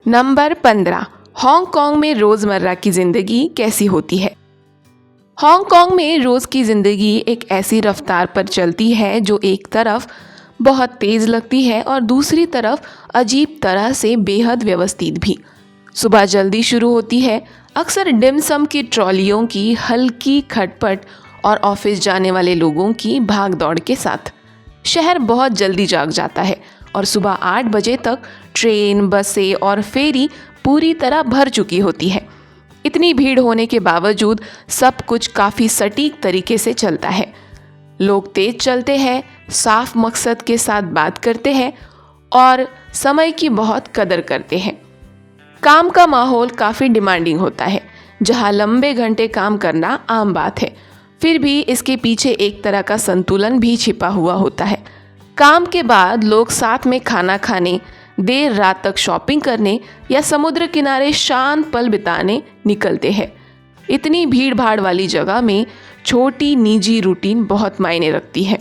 Number 15। Hong Kong में रोज़मर्रा की ज़िंदगी कैसी होती है। हांगकांग में रोज़ की ज़िंदगी एक ऐसी रफ्तार पर चलती है जो एक तरफ बहुत तेज़ लगती है और दूसरी तरफ अजीब तरह से बेहद व्यवस्थित भी। सुबह जल्दी शुरू होती है, अक्सर डिम सम की ट्रॉलियों की हल्की खटपट और ऑफिस जाने वाले लोगों की भाग दौड़ के साथ। शहर बहुत जल्दी जाग जाता है और सुबह 8 बजे तक ट्रेन, बसें और फेरी पूरी तरह भर चुकी होती है। इतनी भीड़ होने के बावजूद सब कुछ काफ़ी सटीक तरीके से चलता है। लोग तेज चलते हैं, साफ मकसद के साथ बात करते हैं और समय की बहुत कदर करते हैं। काम का माहौल काफ़ी डिमांडिंग होता है, जहां लंबे घंटे काम करना आम बात है। फिर भी इसके पीछे एक तरह का संतुलन भी छिपा हुआ होता है। काम के बाद लोग साथ में खाना खाने, देर रात तक शॉपिंग करने या समुद्र किनारे शांत पल बिताने निकलते हैं। इतनी भीड़ भाड़ वाली जगह में छोटी निजी रूटीन बहुत मायने रखती है।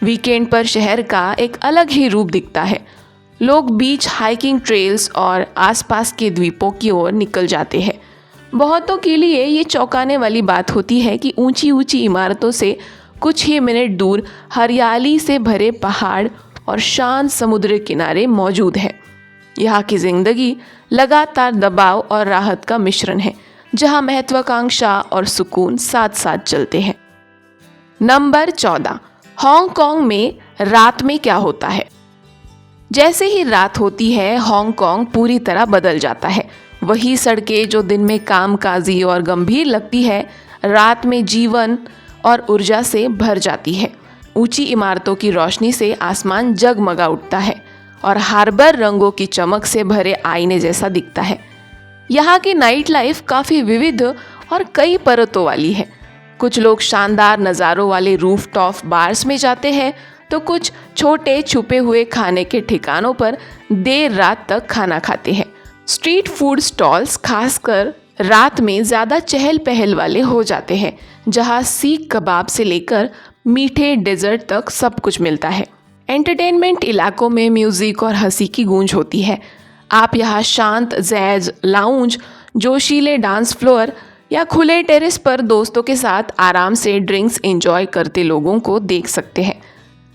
वीकेंड पर शहर का एक अलग ही रूप दिखता है। लोग बीच, हाइकिंग ट्रेल्स और आसपास के द्वीपों की ओर निकल जाते हैं। बहुतों के लिए ये चौंकाने वाली बात होती है कि ऊंची ऊंची इमारतों से कुछ ही मिनट दूर हरियाली से भरे पहाड़ और शांत समुद्र किनारे मौजूद है। यहाँ की जिंदगी लगातार दबाव और राहत का मिश्रण है, जहाँ महत्वाकांक्षा और सुकून साथ साथ चलते हैं। नंबर 14। हांगकांग में रात में क्या होता है। जैसे ही रात होती है, हांगकांग पूरी तरह बदल जाता है। वही सड़कें जो दिन में कामकाजी और गंभीर लगती है, रात में जीवन और ऊर्जा से भर जाती है। ऊंची इमारतों की रोशनी से आसमान जगमगा उठता है और हार्बर रंगों की चमक से भरे आईने जैसा दिखता है। यहाँ की नाइट लाइफ काफ़ी विविध और कई परतों वाली है। कुछ लोग शानदार नज़ारों वाले रूफटॉप बार्स में जाते हैं, तो कुछ छोटे छुपे हुए खाने के ठिकानों पर देर रात तक खाना खाते हैं। स्ट्रीट फूड स्टॉल्स खासकर रात में ज़्यादा चहल पहल वाले हो जाते हैं, जहाँ सीख कबाब से लेकर मीठे डेजर्ट तक सब कुछ मिलता है। एंटरटेनमेंट इलाकों में म्यूज़िक और हंसी की गूंज होती है। आप यहाँ शांत जैज लाउंज, जोशीले डांस फ्लोर या खुले टेरेस पर दोस्तों के साथ आराम से ड्रिंक्स एंजॉय करते लोगों को देख सकते हैं।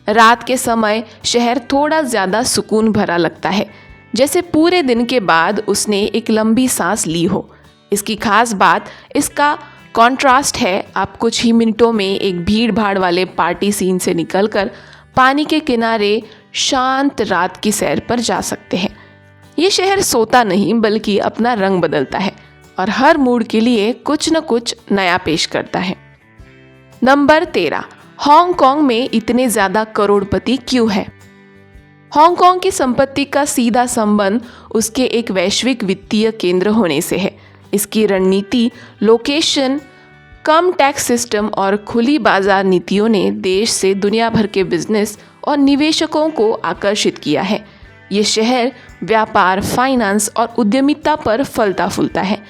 रात के समय शहर थोड़ा ज़्यादा सुकून भरा लगता है, जैसे पूरे दिन के बाद उसने एक लंबी सांस ली हो। इसकी खास बात इसका कॉन्ट्रास्ट है। आप कुछ ही मिनटों में एक भीड़ भाड़ वाले पार्टी सीन से निकलकर पानी के किनारे शांत रात की सैर पर जा सकते हैं। ये शहर सोता नहीं, बल्कि अपना रंग बदलता है और हर मूड के लिए कुछ न कुछ नया पेश करता है। नंबर 13। हांगकांग में इतने ज़्यादा करोड़पति क्यों है। हांगकांग की संपत्ति का सीधा संबंध उसके एक वैश्विक वित्तीय केंद्र होने से है। इसकी रणनीति, लोकेशन, कम टैक्स सिस्टम और खुली बाजार नीतियों ने देश से दुनिया भर के बिजनेस और निवेशकों को आकर्षित किया है। ये शहर व्यापार, फाइनेंस और उद्यमिता पर फलता फूलता है।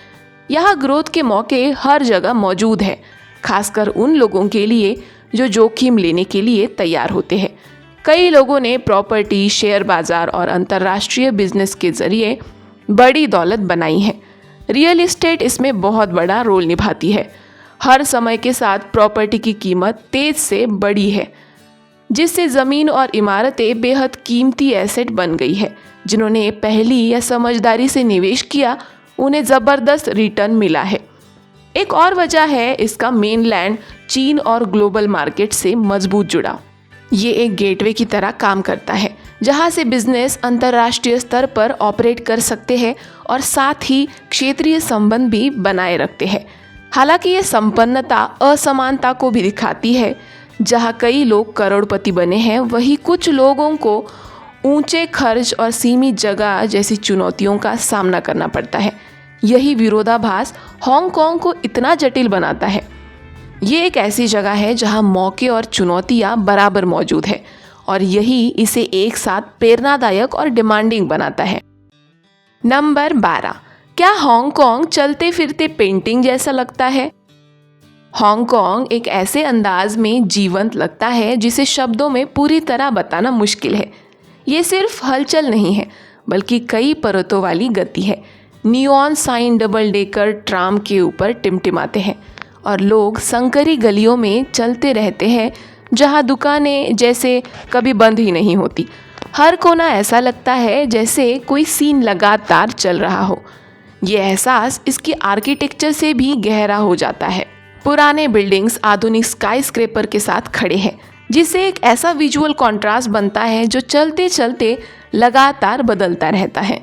यहाँ ग्रोथ के मौके हर जगह मौजूद है, खासकर उन लोगों के लिए जो जोखिम लेने के लिए तैयार होते हैं। कई लोगों ने प्रॉपर्टी, शेयर बाजार और अंतर्राष्ट्रीय बिजनेस के जरिए बड़ी दौलत बनाई है। रियल एस्टेट इसमें बहुत बड़ा रोल निभाती है। हर समय के साथ प्रॉपर्टी की कीमत तेज से बढ़ी है, जिससे ज़मीन और इमारतें बेहद कीमती एसेट बन गई है। जिन्होंने पहली या समझदारी से निवेश किया, उन्हें ज़बरदस्त रिटर्न मिला है। एक और वजह है इसका मेनलैंड चीन और ग्लोबल मार्केट से मजबूत जुड़ा। ये एक गेटवे की तरह काम करता है, जहाँ से बिजनेस अंतर्राष्ट्रीय स्तर पर ऑपरेट कर सकते हैं और साथ ही क्षेत्रीय संबंध भी बनाए रखते हैं। हालांकि ये संपन्नता असमानता को भी दिखाती है। जहाँ कई लोग करोड़पति बने हैं, वहीं कुछ लोगों को ऊंचे खर्च और सीमित जगह जैसी चुनौतियों का सामना करना पड़ता है। यही विरोधाभास हांगकांग को इतना जटिल बनाता है। ये एक ऐसी जगह है जहां मौके और चुनौतियां बराबर मौजूद है और यही इसे एक साथ प्रेरणादायक और डिमांडिंग बनाता है। नंबर 12। क्या हांगकांग चलते फिरते पेंटिंग जैसा लगता है। हांगकांग एक ऐसे अंदाज में जीवंत लगता है जिसे शब्दों में पूरी तरह बताना मुश्किल है। ये सिर्फ हलचल नहीं है, बल्कि कई परतों वाली गति है। Neon sign double decker tram के ऊपर टिमटिमाते हैं और लोग संकरी गलियों में चलते रहते हैं जहां दुकानें जैसे कभी बंद ही नहीं होती। हर कोना ऐसा लगता है जैसे कोई सीन लगातार चल रहा हो। ये एहसास इसकी आर्किटेक्चर से भी गहरा हो जाता है। पुराने बिल्डिंग्स आधुनिक स्काई स्क्रेपर के साथ खड़े हैं, जिससे एक ऐसा विजुअल कॉन्ट्रास्ट बनता है जो चलते चलते लगातार बदलता रहता है।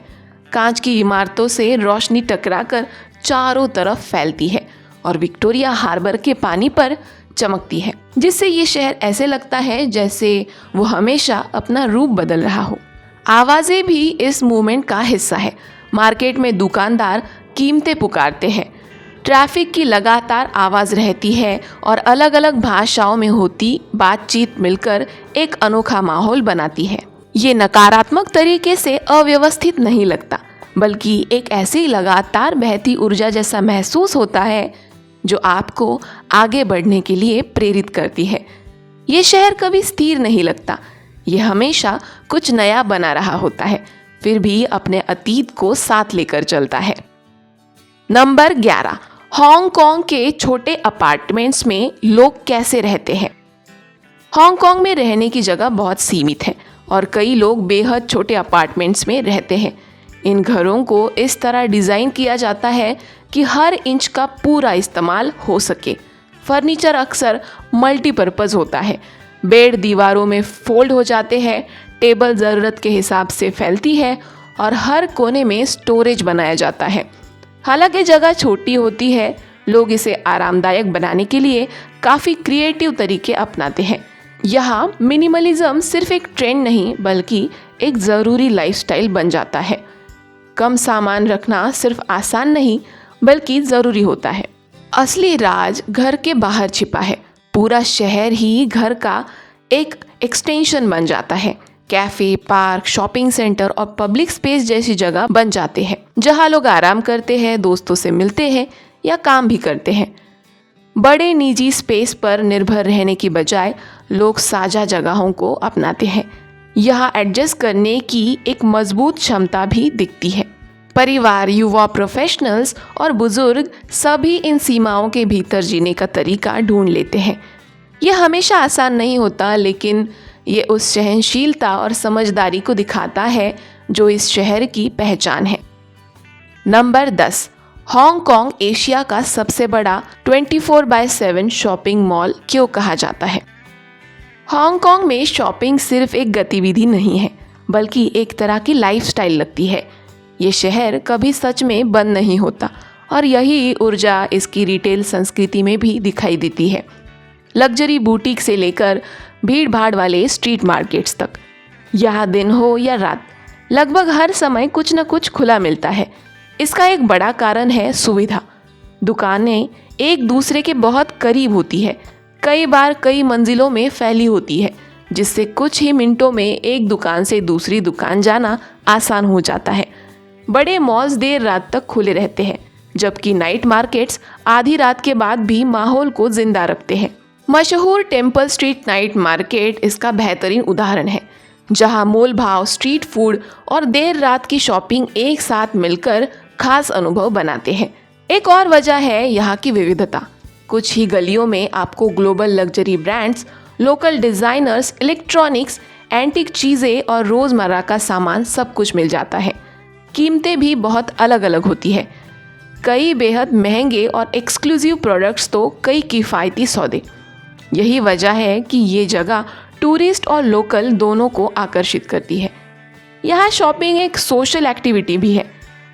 कांच की इमारतों से रोशनी टकराकर चारों तरफ फैलती है और विक्टोरिया हार्बर के पानी पर चमकती है, जिससे ये शहर ऐसे लगता है जैसे वो हमेशा अपना रूप बदल रहा हो। आवाज़ें भी इस मूवमेंट का हिस्सा है। मार्केट में दुकानदार कीमतें पुकारते हैं, ट्रैफिक की लगातार आवाज़ रहती है और अलग अलग भाषाओं में होती बातचीत मिलकर एक अनोखा माहौल बनाती है। ये नकारात्मक तरीके से अव्यवस्थित नहीं लगता, बल्कि एक ऐसी लगातार बहती ऊर्जा जैसा महसूस होता है जो आपको आगे बढ़ने के लिए प्रेरित करती है। ये शहर कभी स्थिर नहीं लगता, ये हमेशा कुछ नया बना रहा होता है, फिर भी अपने अतीत को साथ लेकर चलता है। नंबर 11, हांगकांग के छोटे अपार्टमेंट्स में लोग कैसे रहते हैं। हांगकांग में रहने की जगह बहुत सीमित है और कई लोग बेहद छोटे अपार्टमेंट्स में रहते हैं। इन घरों को इस तरह डिज़ाइन किया जाता है कि हर इंच का पूरा इस्तेमाल हो सके। फर्नीचर अक्सर मल्टीपर्पज़ होता है। बेड दीवारों में फोल्ड हो जाते हैं, टेबल ज़रूरत के हिसाब से फैलती है और हर कोने में स्टोरेज बनाया जाता है। हालांकि जगह छोटी होती है, लोग इसे आरामदायक बनाने के लिए काफ़ी क्रिएटिव तरीके अपनाते हैं। यहाँ मिनिमलिज्म सिर्फ एक ट्रेंड नहीं, बल्कि एक ज़रूरी लाइफस्टाइल बन जाता है। कम सामान रखना सिर्फ आसान नहीं, बल्कि ज़रूरी होता है। असली राज घर के बाहर छिपा है। पूरा शहर ही घर का एक एक्सटेंशन बन जाता है। कैफ़े, पार्क, शॉपिंग सेंटर और पब्लिक स्पेस जैसी जगह बन जाते हैं, जहां लोग आराम करते हैं, दोस्तों से मिलते हैं या काम भी करते हैं। बड़े निजी स्पेस पर निर्भर रहने की बजाय लोग साझा जगहों को अपनाते हैं। यहाँ एडजस्ट करने की एक मजबूत क्षमता भी दिखती है। परिवार, युवा, प्रोफेशनल्स और बुजुर्ग सभी इन सीमाओं के भीतर जीने का तरीका ढूंढ लेते हैं। यह हमेशा आसान नहीं होता, लेकिन ये उस सहनशीलता और समझदारी को दिखाता है जो इस शहर की पहचान है। नंबर 10, हांगकांग एशिया का सबसे बड़ा 24/7 शॉपिंग मॉल क्यों कहा जाता है। हांगकांग में शॉपिंग सिर्फ एक गतिविधि नहीं है, बल्कि एक तरह की लाइफस्टाइल लगती है। ये शहर कभी सच में बंद नहीं होता और यही ऊर्जा इसकी रिटेल संस्कृति में भी दिखाई देती है। लग्जरी बुटीक से लेकर भीड़ भाड़ वाले स्ट्रीट मार्केट्स तक, यहाँ दिन हो या रात, लगभग हर समय कुछ न कुछ खुला मिलता है। इसका एक बड़ा कारण है सुविधा। दुकानें एक दूसरे के बहुत करीब होती है, कई बार कई मंजिलों में फैली होती है, जिससे कुछ ही मिनटों में एक दुकान से दूसरी दुकान जाना आसान हो जाता है। बड़े मॉल्स देर रात तक खुले रहते हैं, जबकि नाइट मार्केट्स आधी रात के बाद भी माहौल को जिंदा रखते हैं। मशहूर टेम्पल स्ट्रीट नाइट मार्केट इसका बेहतरीन उदाहरण है, जहां मोल भाव, स्ट्रीट फूड और देर रात की शॉपिंग एक साथ मिलकर खास अनुभव बनाते हैं। एक और वजह है यहाँ की विविधता। कुछ ही गलियों में आपको global luxury brands, local designers, electronics, antique चीज़ें और रोज़मर्रा का सामान सब कुछ मिल जाता है। कीमतें भी बहुत अलग अलग होती है, कई बेहद महंगे और एक्सक्लूसिव प्रोडक्ट्स तो कई किफ़ायती सौदे। यही वजह है कि ये जगह टूरिस्ट और लोकल दोनों को आकर्षित करती है। यहाँ शॉपिंग एक सोशल एक्टिविटी भी है।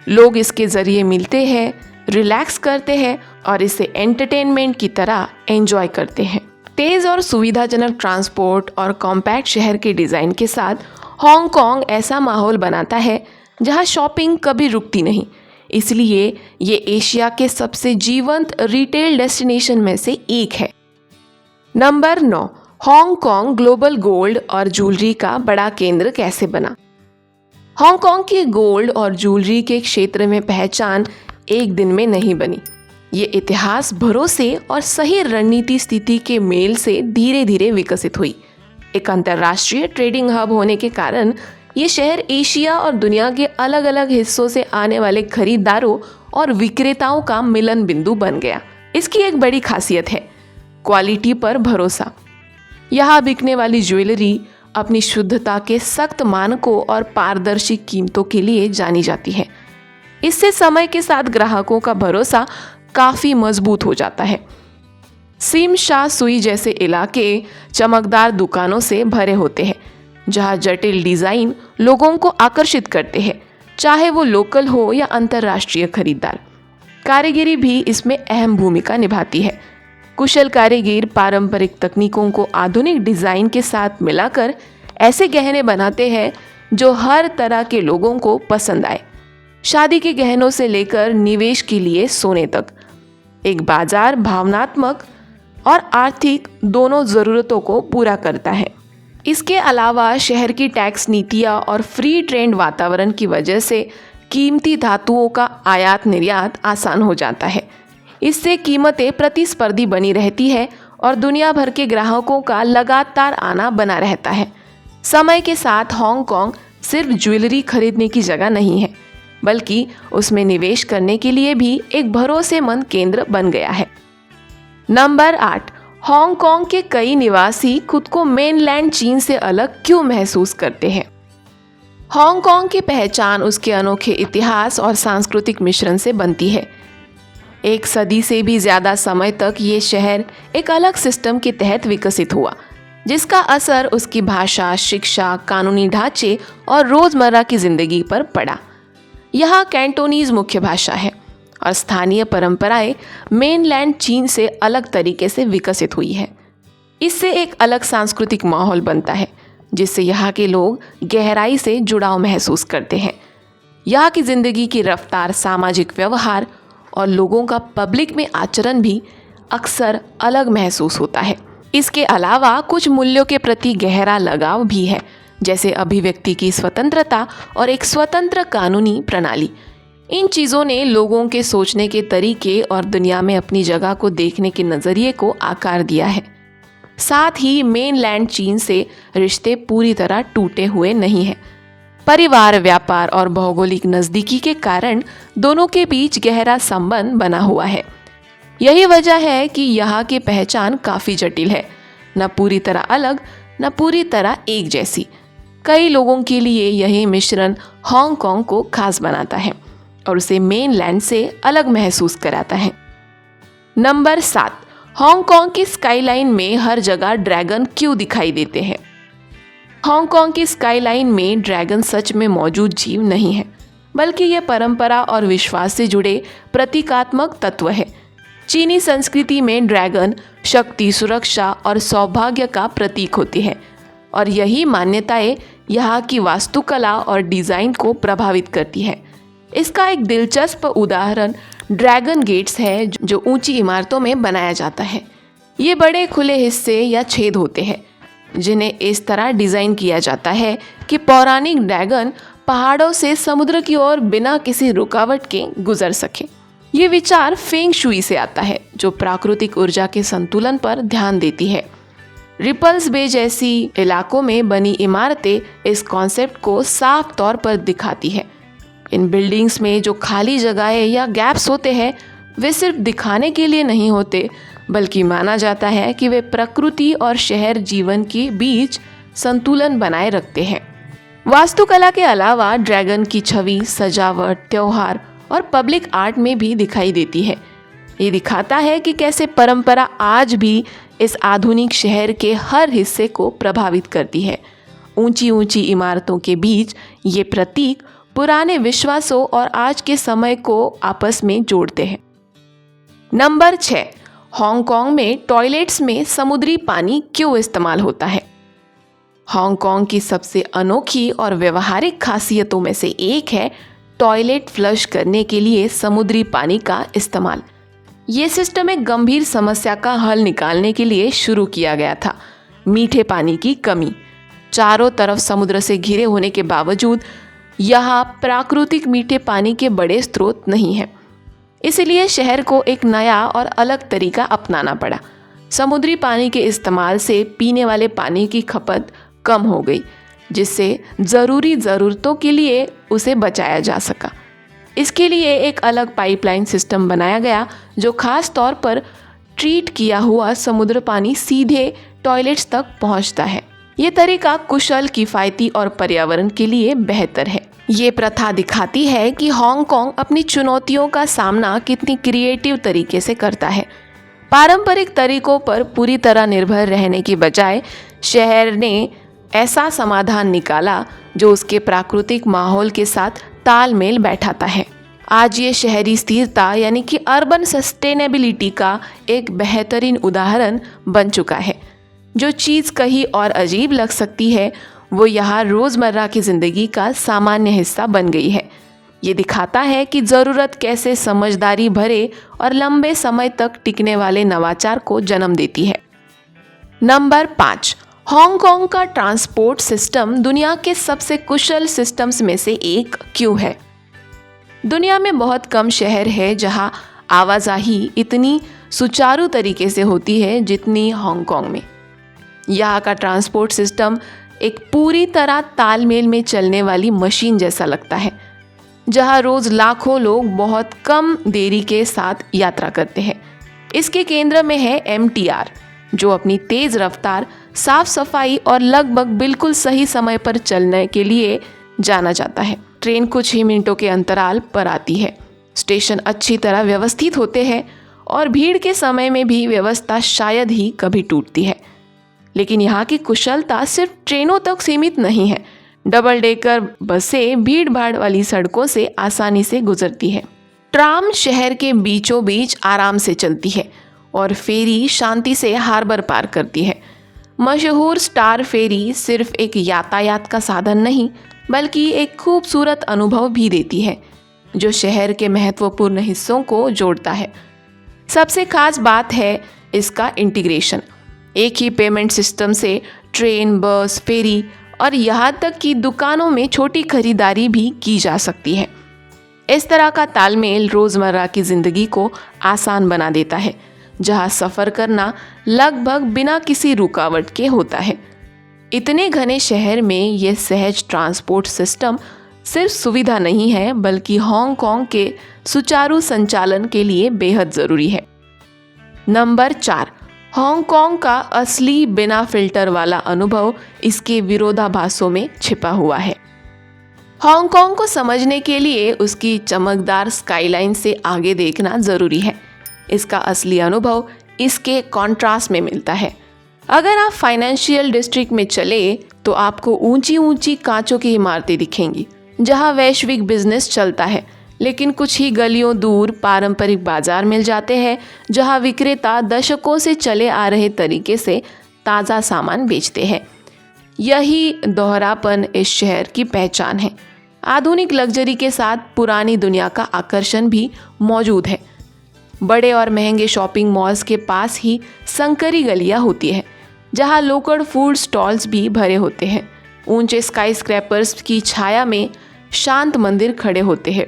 लोग इसके ज़रिए मिलते हैं, रिलैक्स करते हैं और इसे एंटरटेनमेंट की तरह एंजॉय करते हैं। तेज़ और सुविधाजनक ट्रांसपोर्ट और कॉम्पैक्ट शहर के डिज़ाइन के साथ हांगकांग ऐसा माहौल बनाता है जहाँ शॉपिंग कभी रुकती नहीं। इसलिए ये एशिया के सबसे जीवंत रिटेल डेस्टिनेशन में से एक है। नंबर 9, हांगकांग ग्लोबल गोल्ड और ज्वेलरी का बड़ा केंद्र कैसे बना। हांगकांग की गोल्ड और ज्वेलरी के क्षेत्र में पहचान एक दिन में नहीं बनी। ये इतिहास, भरोसे और सही रणनीति स्थिति के मेल से धीरे धीरे विकसित हुई। एक अंतर्राष्ट्रीय ट्रेडिंग हब होने के कारण ये शहर एशिया और दुनिया के अलग अलग हिस्सों से आने वाले खरीदारों और विक्रेताओं का मिलन बिंदु बन गया। इसकी एक बड़ी खासियत है क्वालिटी पर भरोसा। यहाँ बिकने वाली ज्वेलरी अपनी शुद्धता के सख्त मानकों और पारदर्शी कीमतों के लिए जानी जाती है। इससे समय के साथ ग्राहकों का भरोसा काफी मजबूत हो जाता है। सिम शाह सुई जैसे इलाके चमकदार दुकानों से भरे होते हैं, जहां जटिल डिजाइन लोगों को आकर्षित करते हैं, चाहे वो लोकल हो या अंतर्राष्ट्रीय खरीदार। कारीगरी भी इसमें अहम भूमिका निभाती है। कुशल कारीगर पारंपरिक तकनीकों को आधुनिक डिजाइन के साथ मिलाकर ऐसे गहने बनाते हैं जो हर तरह के लोगों को पसंद आए। शादी के गहनों से लेकर निवेश के लिए सोने तक, एक बाजार भावनात्मक और आर्थिक दोनों ज़रूरतों को पूरा करता है। इसके अलावा शहर की टैक्स नीतियाँ और फ्री ट्रेड वातावरण की वजह से कीमती धातुओं का आयात निर्यात आसान हो जाता है। इससे कीमतें प्रतिस्पर्धी बनी रहती है और दुनिया भर के ग्राहकों का लगातार आना बना रहता है। समय के साथ हांगकांग सिर्फ ज्वेलरी खरीदने की जगह नहीं है, बल्कि उसमें निवेश करने के लिए भी एक भरोसेमंद केंद्र बन गया है। नंबर 8, हांगकांग के कई निवासी खुद को मेनलैंड चीन से अलग क्यों महसूस करते हैं? हांगकांग की पहचान उसके अनोखे इतिहास और सांस्कृतिक मिश्रण से बनती है। एक सदी से भी ज़्यादा समय तक ये शहर एक अलग सिस्टम के तहत विकसित हुआ, जिसका असर उसकी भाषा, शिक्षा, कानूनी ढांचे और रोज़मर्रा की ज़िंदगी पर पड़ा। यहाँ कैंटोनीज मुख्य भाषा है और स्थानीय परंपराएं मेनलैंड चीन से अलग तरीके से विकसित हुई है। इससे एक अलग सांस्कृतिक माहौल बनता है, जिससे यहाँ के लोग गहराई से जुड़ाव महसूस करते हैं। यहाँ की ज़िंदगी की रफ्तार, सामाजिक व्यवहार और लोगों का पब्लिक में आचरण भी अक्सर अलग महसूस होता है। इसके अलावा कुछ मूल्यों के प्रति गहरा लगाव भी है, जैसे अभिव्यक्ति की स्वतंत्रता और एक स्वतंत्र कानूनी प्रणाली। इन चीज़ों ने लोगों के सोचने के तरीके और दुनिया में अपनी जगह को देखने के नज़रिए को आकार दिया है। साथ ही मेनलैंड चीन से रिश्ते पूरी तरह टूटे हुए नहीं हैं। परिवार, व्यापार और भौगोलिक नज़दीकी के कारण दोनों के बीच गहरा संबंध बना हुआ है। यही वजह है कि यहाँ की पहचान काफ़ी जटिल है, न पूरी तरह अलग, न पूरी तरह एक जैसी। कई लोगों के लिए यही मिश्रण हांगकांग को खास बनाता है और उसे मेनलैंड से अलग महसूस कराता है। नंबर 7, हांगकांग की स्काईलाइन में हर जगह ड्रैगन क्यों दिखाई देते हैं? हांगकांग की स्काईलाइन में ड्रैगन सच में मौजूद जीव नहीं है, बल्कि यह परंपरा और विश्वास से जुड़े प्रतीकात्मक तत्व है। चीनी संस्कृति में ड्रैगन शक्ति, सुरक्षा और सौभाग्य का प्रतीक होती है और यही मान्यताएं यहाँ की वास्तुकला और डिज़ाइन को प्रभावित करती है। इसका एक दिलचस्प उदाहरण ड्रैगन गेट्स है, जो ऊंची इमारतों में बनाया जाता है। ये बड़े खुले हिस्से या छेद होते हैं, जिन्हें इस तरह डिज़ाइन किया जाता है कि पौराणिक ड्रैगन पहाड़ों से समुद्र की ओर बिना किसी रुकावट के गुजर सके। ये विचार फेंग शुई से आता है, जो प्राकृतिक ऊर्जा के संतुलन पर ध्यान देती है। रिपल्स बे जैसी इलाकों में बनी इमारतें इस कॉन्सेप्ट को साफ तौर पर दिखाती है। इन बिल्डिंग्स में जो खाली जगहें या गैप्स होते हैं, वे सिर्फ दिखाने के लिए नहीं होते, बल्कि माना जाता है कि वे प्रकृति और शहर जीवन के बीच संतुलन बनाए रखते हैं। वास्तुकला के अलावा ड्रैगन की छवि सजावट, त्योहार और पब्लिक आर्ट में भी दिखाई देती है। ये दिखाता है कि कैसे परंपरा आज भी इस आधुनिक शहर के हर हिस्से को प्रभावित करती है। ऊंची ऊंची इमारतों के बीच ये प्रतीक पुराने विश्वासों और आज के समय को आपस में जोड़ते हैं। नंबर 6, हांगकांग में टॉयलेट्स में समुद्री पानी क्यों इस्तेमाल होता है? हांगकांग की सबसे अनोखी और व्यवहारिक खासियतों में से एक है टॉयलेट फ्लश करने के लिए समुद्री पानी का इस्तेमाल। ये सिस्टम एक गंभीर समस्या का हल निकालने के लिए शुरू किया गया था, मीठे पानी की कमी। चारों तरफ समुद्र से घिरे होने के बावजूद यहाँ प्राकृतिक मीठे पानी के बड़े स्रोत नहीं हैं। इसलिए शहर को एक नया और अलग तरीका अपनाना पड़ा। समुद्री पानी के इस्तेमाल से पीने वाले पानी की खपत कम हो गई, जिससे ज़रूरी ज़रूरतों के लिए उसे बचाया जा सका। इसके लिए एक अलग पाइपलाइन सिस्टम बनाया गया जो खास तौर पर ट्रीट किया हुआ समुद्र पानी सीधे टॉयलेट्स तक पहुंचता है। ये तरीका कुशल, किफ़ायती और पर्यावरण के लिए बेहतर है। ये प्रथा दिखाती है कि हांगकांग अपनी चुनौतियों का सामना कितनी क्रिएटिव तरीके से करता है। पारंपरिक तरीकों पर पूरी तरह निर्भर रहने की बजाय शहर ने ऐसा समाधान निकाला जो उसके प्राकृतिक माहौल के साथ तालमेल बैठाता है। आज ये शहरी स्थिरता यानी कि अर्बन सस्टेनेबिलिटी का एक बेहतरीन उदाहरण बन चुका है। जो चीज़ कहीं और अजीब लग सकती है वो यहाँ रोज़मर्रा की ज़िंदगी का सामान्य हिस्सा बन गई है। ये दिखाता है कि ज़रूरत कैसे समझदारी भरे और लंबे समय तक टिकने वाले नवाचार को जन्म देती है। नंबर 5, हांगकांग का ट्रांसपोर्ट सिस्टम दुनिया के सबसे कुशल सिस्टम्स में से एक क्यों है? दुनिया में बहुत कम शहर है जहां आवाजाही इतनी सुचारू तरीके से होती है जितनी हांगकांग में। यहाँ का ट्रांसपोर्ट सिस्टम एक पूरी तरह तालमेल में चलने वाली मशीन जैसा लगता है, जहाँ रोज़ लाखों लोग बहुत कम देरी के साथ यात्रा करते हैं। इसके केंद्र में है MTR, जो अपनी तेज़ रफ्तार, साफ सफाई और लगभग बिल्कुल सही समय पर चलने के लिए जाना जाता है। ट्रेन कुछ ही मिनटों के अंतराल पर आती है, स्टेशन अच्छी तरह व्यवस्थित होते हैं और भीड़ के समय में भी व्यवस्था शायद ही कभी टूटती है। लेकिन यहाँ की कुशलता सिर्फ ट्रेनों तक सीमित नहीं है। डबल डेकर बसें भीड़ भाड़ वाली सड़कों से आसानी से गुजरती है। ट्राम शहर के बीचों बीच आराम से चलती है और फेरी शांति से हार्बर पार करती है। मशहूर स्टार फेरी सिर्फ एक यातायात का साधन नहीं बल्कि एक खूबसूरत अनुभव भी देती है जो शहर के महत्वपूर्ण हिस्सों को जोड़ता है। सबसे खास बात है इसका इंटीग्रेशन। एक ही पेमेंट सिस्टम से ट्रेन, बस, फेरी और यहाँ तक कि दुकानों में छोटी खरीदारी भी की जा सकती है। इस तरह का तालमेल रोज़मर्रा की ज़िंदगी को आसान बना देता है, जहाँ सफ़र करना लगभग बिना किसी रुकावट के होता है। इतने घने शहर में ये सहज ट्रांसपोर्ट सिस्टम सिर्फ सुविधा नहीं है बल्कि हांगकांग के सुचारू संचालन के लिए बेहद ज़रूरी है। नंबर 4, हांगकांग का असली बिना फिल्टर वाला अनुभव इसके विरोधाभासों में छिपा हुआ है। हांगकांग को समझने के लिए उसकी चमकदार स्काईलाइन से आगे देखना ज़रूरी है। इसका असली अनुभव इसके कॉन्ट्रास्ट में मिलता है। अगर आप फाइनेंशियल डिस्ट्रिक्ट में चले तो आपको ऊंची ऊंची कांचों की इमारतें दिखेंगी जहां वैश्विक बिजनेस चलता है, लेकिन कुछ ही गलियों दूर पारंपरिक बाजार मिल जाते हैं जहां विक्रेता दशकों से चले आ रहे तरीके से ताज़ा सामान बेचते हैं। यही दोहरापन इस शहर की पहचान है। आधुनिक लग्जरी के साथ पुरानी दुनिया का आकर्षण भी मौजूद है। बड़े और महंगे शॉपिंग मॉल्स के पास ही संकरी गलियां होती है जहां लोकल फूड स्टॉल्स भी भरे होते हैं। ऊंचे स्काई स्क्रैपर्स की छाया में शांत मंदिर खड़े होते हैं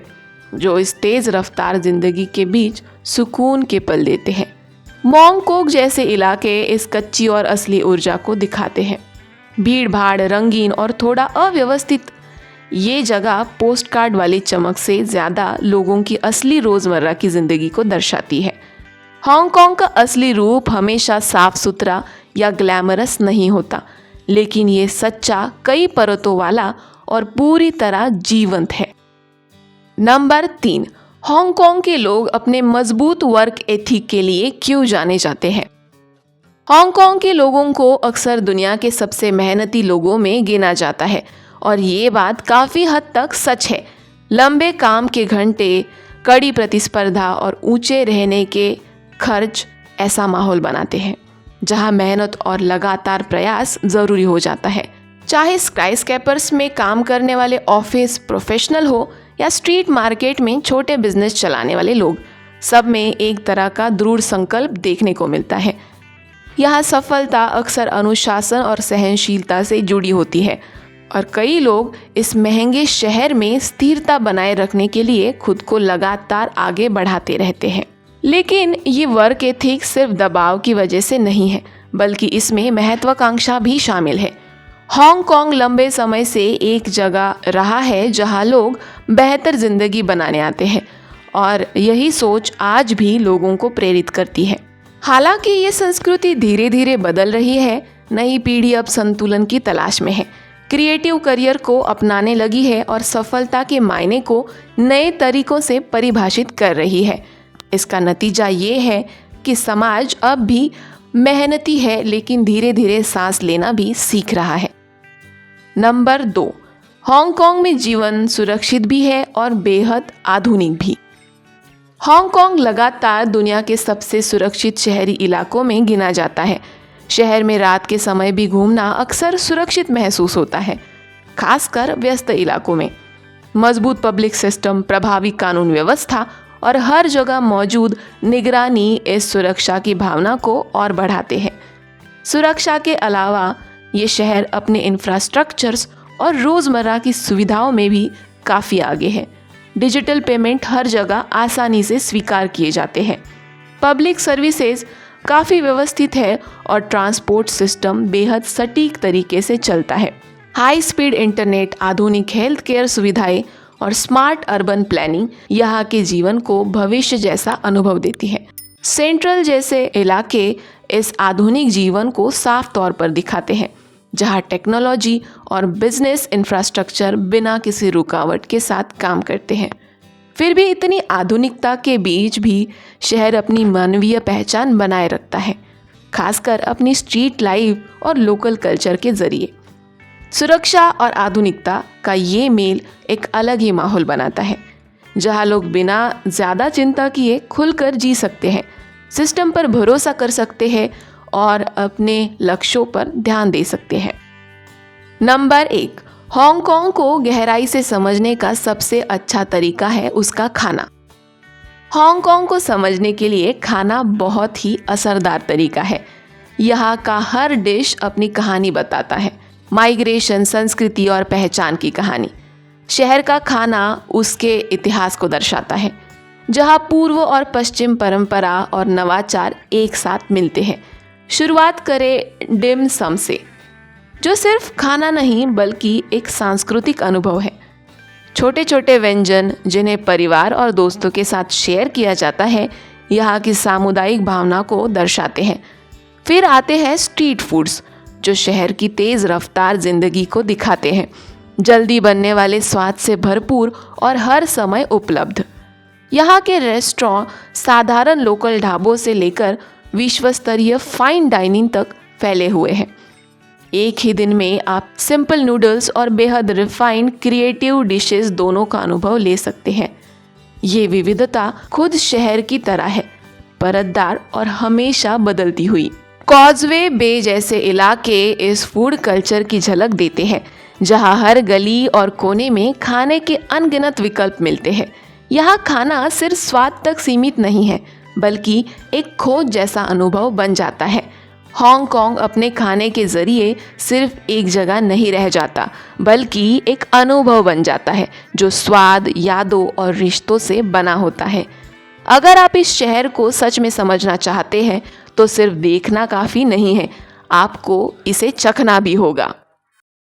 जो इस तेज़ रफ्तार जिंदगी के बीच सुकून के पल देते हैं। मोंगकोक जैसे इलाके इस कच्ची और असली ऊर्जा को दिखाते हैं। भीड़ भाड़, रंगीन और थोड़ा अव्यवस्थित ये जगह पोस्टकार्ड वाली चमक से ज़्यादा लोगों की असली रोज़मर्रा की ज़िंदगी को दर्शाती है। हांगकांग का असली रूप हमेशा साफ सुथरा या ग्लैमरस नहीं होता, लेकिन ये सच्चा, कई परतों वाला और पूरी तरह जीवंत है। नंबर 3, हांगकांग के लोग अपने मजबूत वर्क एथिक के लिए क्यों जाने जाते हैं? हांगकांग के लोगों को अक्सर दुनिया के सबसे मेहनती लोगों में गिना जाता है और ये बात काफ़ी हद तक सच है। लंबे काम के घंटे, कड़ी प्रतिस्पर्धा और ऊंचे रहने के खर्च ऐसा माहौल बनाते हैं जहां मेहनत और लगातार प्रयास ज़रूरी हो जाता है। चाहे स्काईस्क्रैपर्स में काम करने वाले ऑफिस प्रोफेशनल हो या स्ट्रीट मार्केट में छोटे बिजनेस चलाने वाले लोग, सब में एक तरह का दृढ़ संकल्प देखने को मिलता है। यहाँ सफलता अक्सर अनुशासन और सहनशीलता से जुड़ी होती है और कई लोग इस महंगे शहर में स्थिरता बनाए रखने के लिए खुद को लगातार आगे बढ़ाते रहते हैं। लेकिन ये वर्क एथिक सिर्फ दबाव की वजह से नहीं है, बल्कि इसमें महत्वाकांक्षा भी शामिल है। हांगकांग लंबे समय से एक जगह रहा है जहां लोग बेहतर जिंदगी बनाने आते हैं और यही सोच आज भी लोगों को प्रेरित करती है। हालांकि ये संस्कृति धीरे धीरे बदल रही है। नई पीढ़ी अब संतुलन की तलाश में है, क्रिएटिव करियर को अपनाने लगी है और सफलता के मायने को नए तरीकों से परिभाषित कर रही है। इसका नतीजा ये है कि समाज अब भी मेहनती है, लेकिन धीरे धीरे सांस लेना भी सीख रहा है। नंबर 2, हांगकांग में जीवन सुरक्षित भी है और बेहद आधुनिक भी। हांगकांग लगातार दुनिया के सबसे सुरक्षित शहरी इलाकों में गिना जाता है। शहर में रात के समय भी घूमना अक्सर सुरक्षित महसूस होता है, खासकर व्यस्त इलाकों में। मजबूत पब्लिक सिस्टम, प्रभावी कानून व्यवस्था और हर जगह मौजूद निगरानी इस सुरक्षा की भावना को और बढ़ाते हैं। सुरक्षा के अलावा ये शहर अपने इंफ्रास्ट्रक्चर्स और रोज़मर्रा की सुविधाओं में भी काफ़ी आगे है। डिजिटल पेमेंट हर जगह आसानी से स्वीकार किए जाते हैं। पब्लिक सर्विसेज काफ़ी व्यवस्थित है और ट्रांसपोर्ट सिस्टम बेहद सटीक तरीके से चलता है। हाई स्पीड इंटरनेट, आधुनिक हेल्थ केयर सुविधाएं और स्मार्ट अर्बन प्लानिंग यहाँ के जीवन को भविष्य जैसा अनुभव देती है। सेंट्रल जैसे इलाके इस आधुनिक जीवन को साफ तौर पर दिखाते हैं, जहाँ टेक्नोलॉजी और बिजनेस इंफ्रास्ट्रक्चर बिना किसी रुकावट के साथ काम करते हैं। फिर भी इतनी आधुनिकता के बीच भी शहर अपनी मानवीय पहचान बनाए रखता है, खासकर अपनी स्ट्रीट लाइफ और लोकल कल्चर के जरिए। सुरक्षा और आधुनिकता का ये मेल एक अलग ही माहौल बनाता है, जहाँ लोग बिना ज़्यादा चिंता किए खुलकर जी सकते हैं, सिस्टम पर भरोसा कर सकते हैं और अपने लक्ष्यों पर ध्यान दे सकते हैं। नंबर 1, हांगकांग को गहराई से समझने का सबसे अच्छा तरीका है उसका खाना। हांगकांग को समझने के लिए खाना बहुत ही असरदार तरीका है। यहाँ का हर डिश अपनी कहानी बताता है, माइग्रेशन, संस्कृति और पहचान की कहानी। शहर का खाना उसके इतिहास को दर्शाता है, जहाँ पूर्व और पश्चिम परंपरा और नवाचार एक साथ मिलते हैं। शुरुआत करें डिम सम से, जो सिर्फ खाना नहीं बल्कि एक सांस्कृतिक अनुभव है। छोटे छोटे व्यंजन जिन्हें परिवार और दोस्तों के साथ शेयर किया जाता है, यहाँ की सामुदायिक भावना को दर्शाते हैं। फिर आते हैं स्ट्रीट फूड्स, जो शहर की तेज़ रफ्तार जिंदगी को दिखाते हैं, जल्दी बनने वाले स्वाद से भरपूर और हर समय उपलब्ध। यहाँ के रेस्टोरेंट साधारण लोकल ढाबों से लेकर विश्व स्तरीय फाइन डाइनिंग तक फैले हुए हैं। एक ही दिन में आप सिंपल नूडल्स और बेहद रिफाइंड क्रिएटिव डिशेस दोनों का अनुभव ले सकते हैं। ये विविधता खुद शहर की तरह है, परतदार और हमेशा बदलती हुई। कॉजवे बे जैसे इलाके इस फूड कल्चर की झलक देते हैं, जहाँ हर गली और कोने में खाने के अनगिनत विकल्प मिलते हैं। यहाँ खाना सिर्फ स्वाद तक सीमित नहीं है, बल्कि एक खोज जैसा अनुभव बन जाता है। हांगकांग अपने खाने के जरिए सिर्फ एक जगह नहीं रह जाता, बल्कि एक अनुभव बन जाता है जो स्वाद, यादों और रिश्तों से बना होता है। अगर आप इस शहर को सच में समझना चाहते हैं तो सिर्फ देखना काफ़ी नहीं है, आपको इसे चखना भी होगा।